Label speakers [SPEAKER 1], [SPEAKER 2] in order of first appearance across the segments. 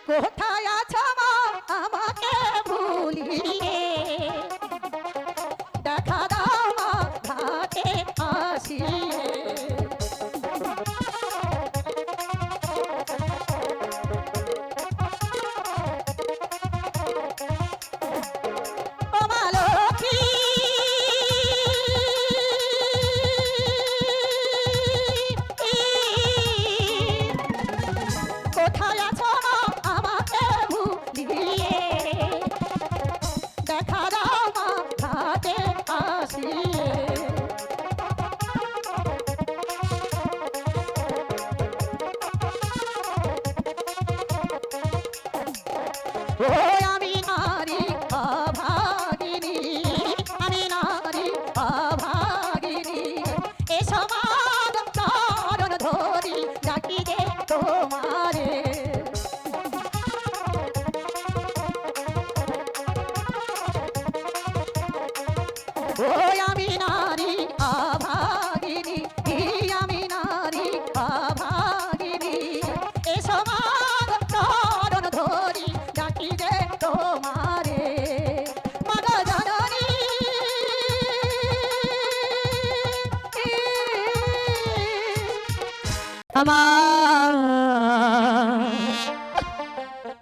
[SPEAKER 1] কোথায় আছো মা আমাকে ভুলিয়ে দেখা দাও মা ঘাটে আসিয়ে কোথায় আছো মা আমাকে ভুলিয়ে দেখা দাও মা ঘাটে আসিয়ে ও আমি নারী অভাগিনী আমি নারী অভাগিনী এ সমাজ চরণ ধরি ডাকি দে তোমারে ও আমি নারী অভাগিনী আমি নারী অভাগিনী এ সমাজ চরণ ধরি ডাকি দে তোমারে মাগো জননী আমার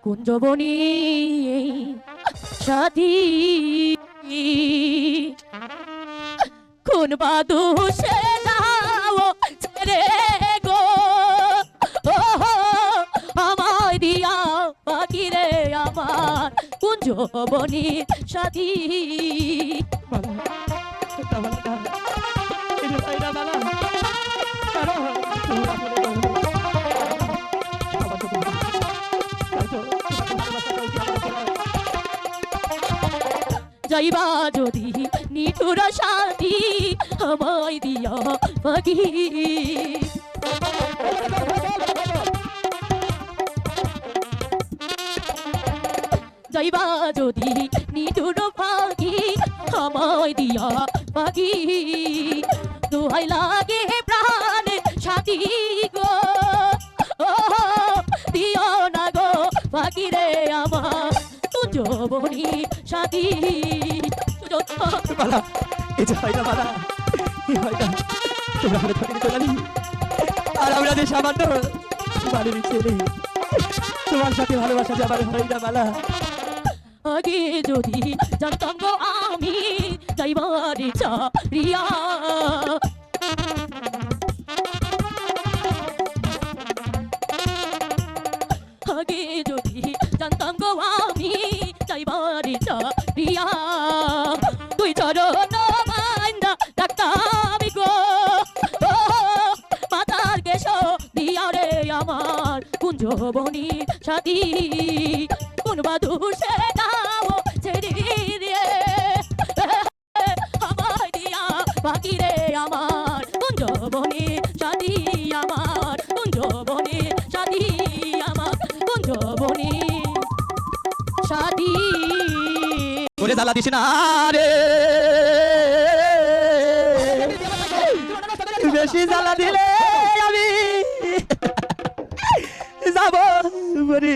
[SPEAKER 1] কুঞ্জবনী সাথী কোন বাদু সে যাও ছেড়ে গো আমায় দিয়া বাকি রে আমার কুঞ্জবনী সাথী যাইবা যদি নিঠুর সাথী আমায় দিয়া পাখি যাইবা যদি নিঠুর পাখি আমায় দিয়া পাখি দোহাই লাগে প্রাণ সাথী গো দিও না গো পাখি রে আমার যৌবনী সাথী
[SPEAKER 2] বালা এই যে হয় না বালা এই হয় না তোমরা আমাদের ধরে নিতে জানি আর আমরা যে সামান্য বাড়ির ছেলে তোমার সাথে ভালোবাসা যে আমার হয় না বালা
[SPEAKER 1] আগে যদি জানতাম গো আমি যাইবার চারিয়া আগে যদি জানতাম গো আমি যাইবার চারিয়া তুই চরণ বান্দা ডাক্তার গো মাতার কেশ দিয়া রে আমার কুঞ্জবনী সাথী কোন বাদু সে দাও ছেড়ে দিয়ে আমায় দিয়া বাকি রে আমার কুঞ্জবনী সাথী আমার কুঞ্জবনী সাথী আমার কুঞ্জবনী সাথী
[SPEAKER 2] করে জ্বালা দিস না রে বেশি জ্বালা দিলে আমি যাব রে